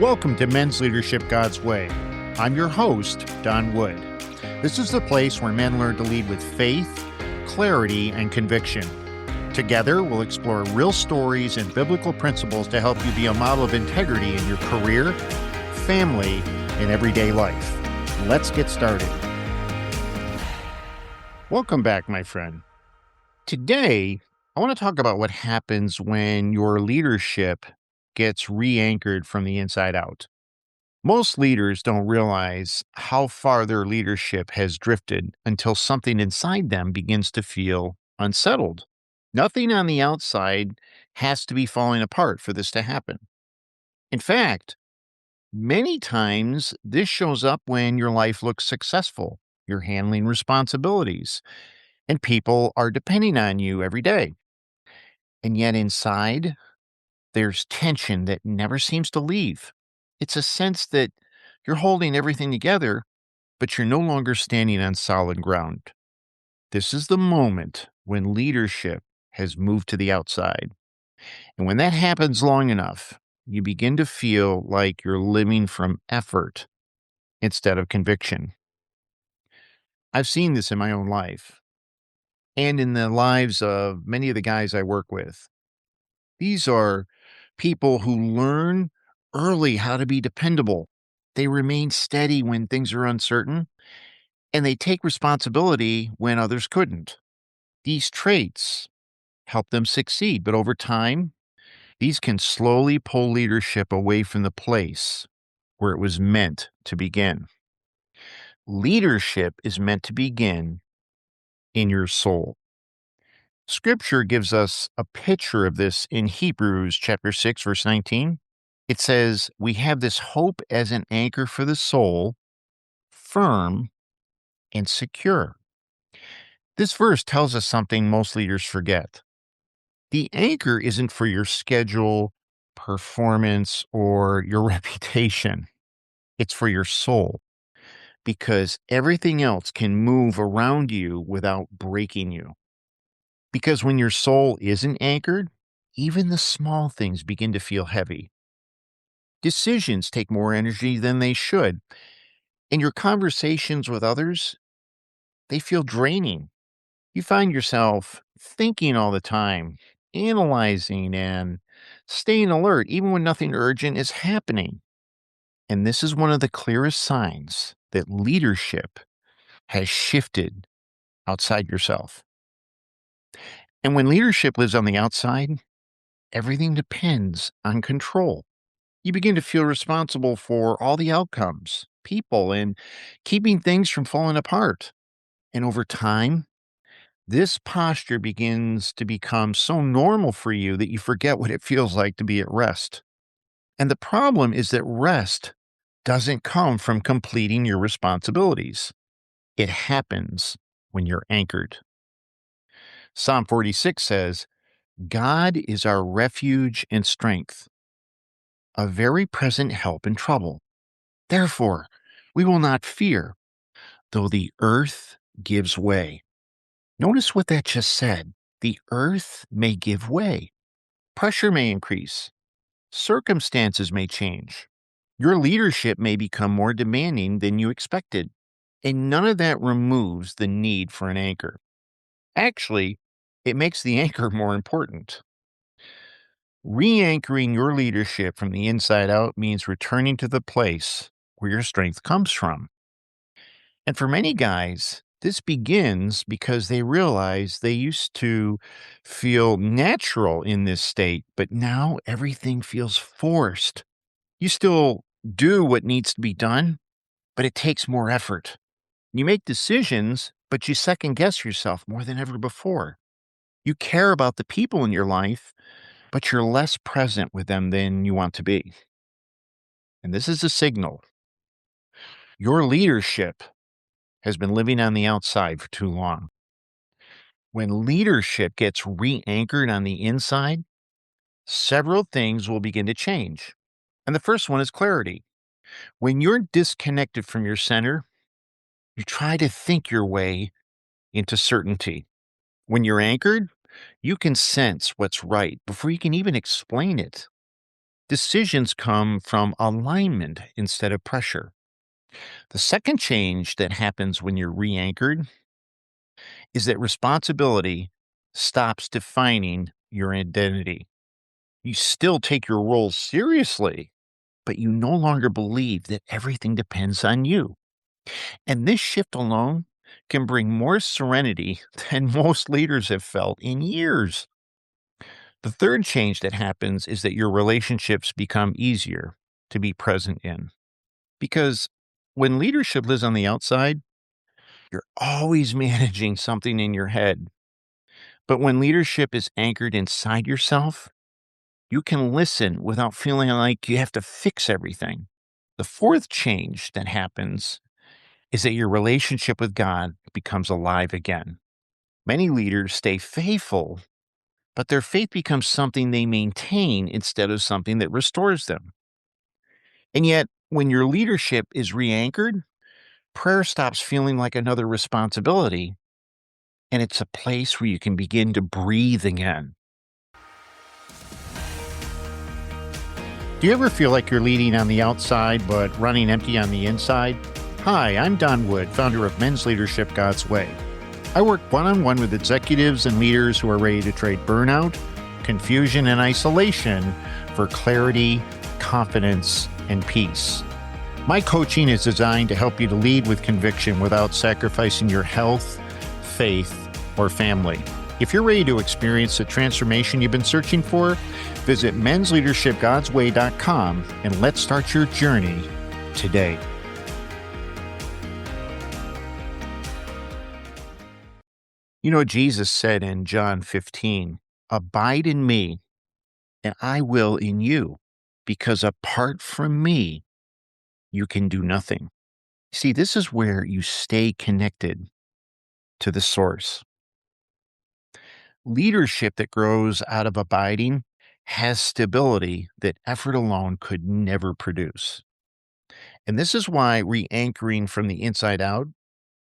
Welcome to Men's Leadership God's Way. I'm your host, Don Wood. This is the place where men learn to lead with faith, clarity, and conviction. Together, we'll explore real stories and biblical principles to help you be a model of integrity in your career, family, and everyday life. Let's get started. Welcome back, my friend. Today, I want to talk about what happens when your leadership gets re-anchored from the inside out. Most leaders don't realize how far their leadership has drifted until something inside them begins to feel unsettled. Nothing on the outside has to be falling apart for this to happen. In fact, many times this shows up when your life looks successful, you're handling responsibilities, and people are depending on you every day. And yet inside, there's tension that never seems to leave. It's a sense that you're holding everything together, but you're no longer standing on solid ground. This is the moment when leadership has moved to the outside. And when that happens long enough, you begin to feel like you're living from effort instead of conviction. I've seen this in my own life and in the lives of many of the guys I work with. These are people who learn early how to be dependable. They remain steady when things are uncertain, and they take responsibility when others couldn't. These traits help them succeed, but over time, these can slowly pull leadership away from the place where it was meant to begin. Leadership is meant to begin in your soul. Scripture gives us a picture of this in Hebrews chapter 6, verse 19. It says, "We have this hope as an anchor for the soul, firm and secure." This verse tells us something most leaders forget. The anchor isn't for your schedule, performance, or your reputation. It's for your soul, because everything else can move around you without breaking you. Because when your soul isn't anchored, even the small things begin to feel heavy. Decisions take more energy than they should, and your conversations with others, they feel draining. You find yourself thinking all the time, analyzing, and staying alert, even when nothing urgent is happening. And this is one of the clearest signs that leadership has shifted outside yourself. And when leadership lives on the outside, everything depends on control. You begin to feel responsible for all the outcomes, people, and keeping things from falling apart. And over time, this posture begins to become so normal for you that you forget what it feels like to be at rest. And the problem is that rest doesn't come from completing your responsibilities. It happens when you're anchored. Psalm 46 says, "God is our refuge and strength, a very present help in trouble. Therefore, we will not fear, though the earth gives way." Notice what that just said. The earth may give way. Pressure may increase. Circumstances may change. Your leadership may become more demanding than you expected. And none of that removes the need for an anchor. Actually, it makes the anchor more important. Re anchoring your leadership from the inside out means returning to the place where your strength comes from. And for many guys, this begins because they realize they used to feel natural in this state, but now everything feels forced. You still do what needs to be done, but it takes more effort. You make decisions, but you second guess yourself more than ever before. You care about the people in your life, but you're less present with them than you want to be. And this is a signal. Your leadership has been living on the outside for too long. When leadership gets re anchored on the inside, several things will begin to change. And the first one is clarity. When you're disconnected from your center, you try to think your way into certainty. When you're anchored, you can sense what's right before you can even explain it. Decisions come from alignment instead of pressure. The second change that happens when you're re anchored is that responsibility stops defining your identity. You still take your role seriously, but you no longer believe that everything depends on you. And this shift alone can bring more serenity than most leaders have felt in years. The third change that happens is that your relationships become easier to be present in. Because when leadership lives on the outside, you're always managing something in your head. But when leadership is anchored inside yourself, you can listen without feeling like you have to fix everything. The fourth change that happens is that your relationship with God becomes alive again. Many leaders stay faithful, but their faith becomes something they maintain instead of something that restores them. And yet, when your leadership is re anchored, prayer stops feeling like another responsibility, and it's a place where you can begin to breathe again. Do you ever feel like you're leading on the outside but running empty on the inside? Hi, I'm Don Wood, founder of Men's Leadership God's Way. I work one-on-one with executives and leaders who are ready to trade burnout, confusion, and isolation for clarity, confidence, and peace. My coaching is designed to help you to lead with conviction without sacrificing your health, faith, or family. If you're ready to experience the transformation you've been searching for, visit mensleadershipgodsway.com and let's start your journey today. You know, Jesus said in John 15, "Abide in me, and I will in you, because apart from me, you can do nothing." See, this is where you stay connected to the source. Leadership that grows out of abiding has stability that effort alone could never produce. And this is why re anchoring from the inside out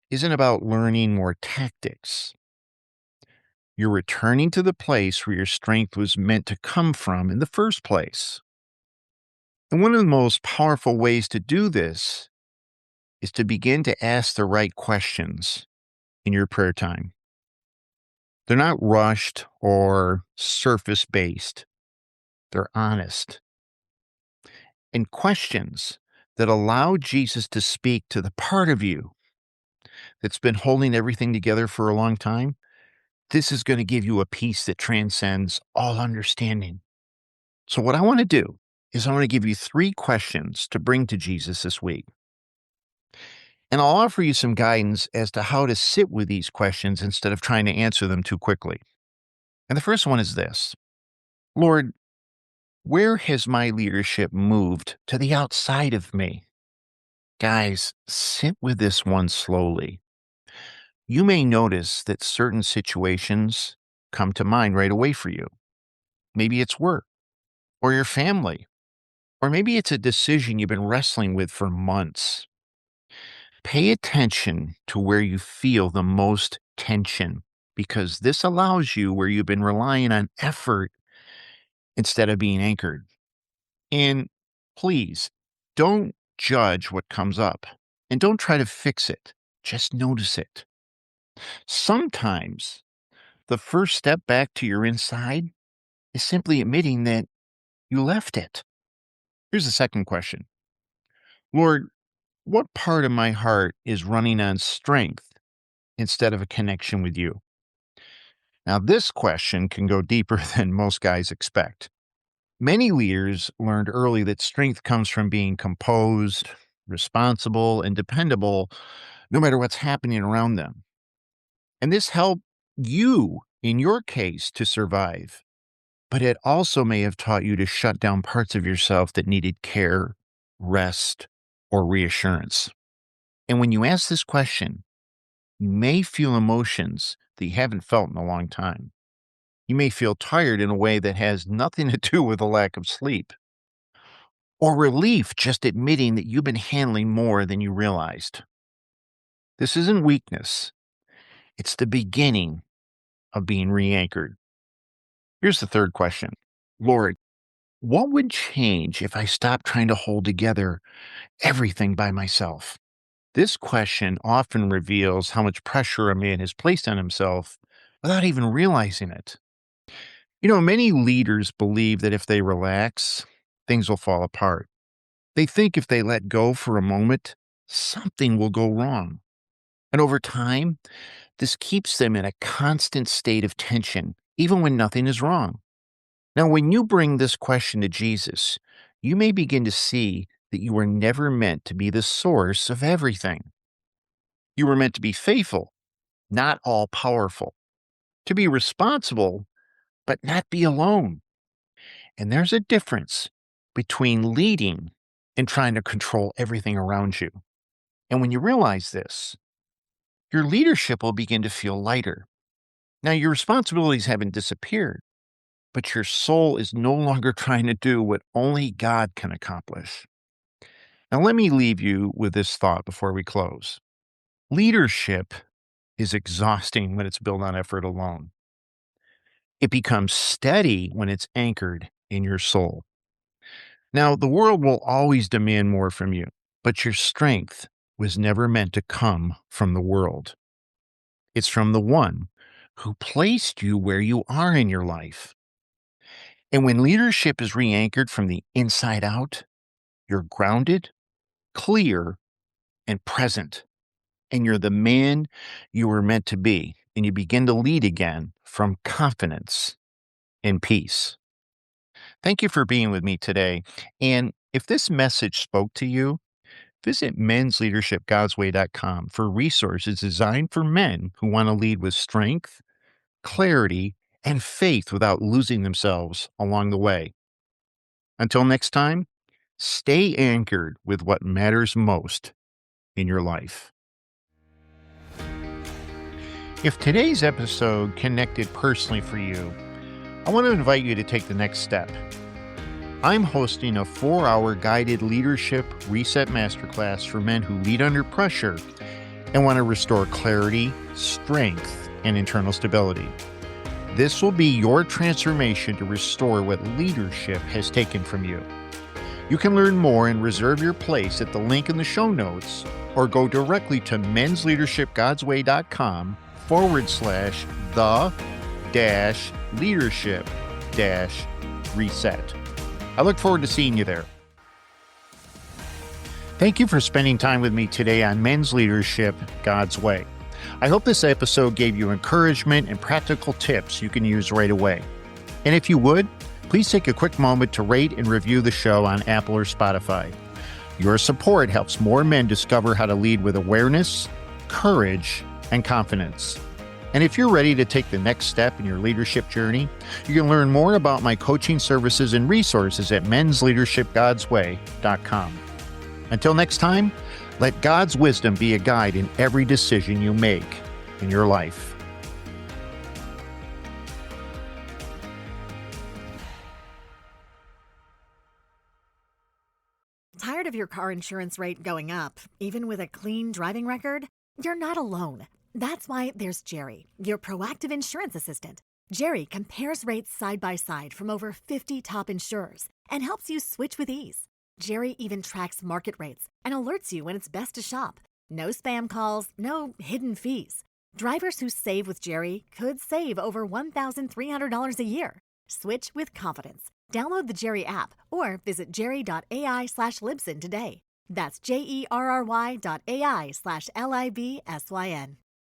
isn't about learning more tactics. You're returning to the place where your strength was meant to come from in the first place. And one of the most powerful ways to do this is to begin to ask the right questions in your prayer time. They're not rushed or surface based, they're honest. And questions that allow Jesus to speak to the part of you that's been holding everything together for a long time. This is going to give you a peace that transcends all understanding. So, what I want to do is I want to give you 3 questions to bring to Jesus this week. And I'll offer you some guidance as to how to sit with these questions instead of trying to answer them too quickly. And the first one is this: Lord, where has my leadership moved to the outside of me? Guys, sit with this one slowly. You may notice that certain situations come to mind right away for you. Maybe it's work or your family, or maybe it's a decision you've been wrestling with for months. Pay attention to where you feel the most tension, because this allows you where you've been relying on effort instead of being anchored. And please don't judge what comes up and don't try to fix it. Just notice it. Sometimes the first step back to your inside is simply admitting that you left it. Here's the second question: Lord, what part of my heart is running on strength instead of a connection with you? Now, this question can go deeper than most guys expect. Many leaders learned early that strength comes from being composed, responsible, and dependable no matter what's happening around them. And this helped you, in your case, to survive. But it also may have taught you to shut down parts of yourself that needed care, rest, or reassurance. And when you ask this question, you may feel emotions that you haven't felt in a long time. You may feel tired in a way that has nothing to do with a lack of sleep, or relief just admitting that you've been handling more than you realized. This isn't weakness, it's the beginning of being re anchored. Here's the third question: Lord, What would change if I stopped trying to hold together everything by myself? This question often reveals how much pressure a man has placed on himself without even realizing it. Many leaders believe that if they relax, things will fall apart. They think if they let go for a moment, something will go wrong. And over time, this keeps them in a constant state of tension, even when nothing is wrong. Now, when you bring this question to Jesus, you may begin to see that you were never meant to be the source of everything. You were meant to be faithful, not all powerful, to be responsible, but not be alone. And there's a difference between leading and trying to control everything around you. And when you realize this, your leadership will begin to feel lighter. Now, your responsibilities haven't disappeared, but your soul is no longer trying to do what only God can accomplish. Now, let me leave you with this thought before we close. Leadership is exhausting when it's built on effort alone. It becomes steady when it's anchored in your soul. Now, the world will always demand more from you, but your strength was never meant to come from the world. It's from the one who placed you where you are in your life. And when leadership is re anchored from the inside out, you're grounded, clear, and present. And you're the man you were meant to be. And you begin to lead again from confidence and peace. Thank you for being with me today. And if this message spoke to you, visit mensleadershipgodsway.com for resources designed for men who want to lead with strength, clarity, and faith without losing themselves along the way. Until next time, stay anchored with what matters most in your life. If today's episode connected personally for you, I want to invite you to take the next step. I'm hosting a 4-hour guided leadership reset masterclass for men who lead under pressure and want to restore clarity, strength, and internal stability. This will be your transformation to restore what leadership has taken from you. You can learn more and reserve your place at the link in the show notes or go directly to mensleadershipgodsway.com/the-leadership-reset. I look forward to seeing you there. Thank you for spending time with me today on Men's Leadership God's Way. I hope this episode gave you encouragement and practical tips you can use right away. And if you would, please take a quick moment to rate and review the show on Apple or Spotify. Your support helps more men discover how to lead with awareness, courage, and confidence. And if you're ready to take the next step in your leadership journey, you can learn more about my coaching services and resources at mensleadershipgodsway.com. Until next time, let God's wisdom be a guide in every decision you make in your life. Tired of your car insurance rate going up, even with a clean driving record? You're not alone. That's why there's Jerry, your proactive insurance assistant. Jerry compares rates side by side from over 50 top insurers and helps you switch with ease. Jerry even tracks market rates and alerts you when it's best to shop. No spam calls, no hidden fees. Drivers who save with Jerry could save over $1,300 a year. Switch with confidence. Download the Jerry app or visit jerry.ai/Libsyn today. That's jerry.ai/LIBSYN.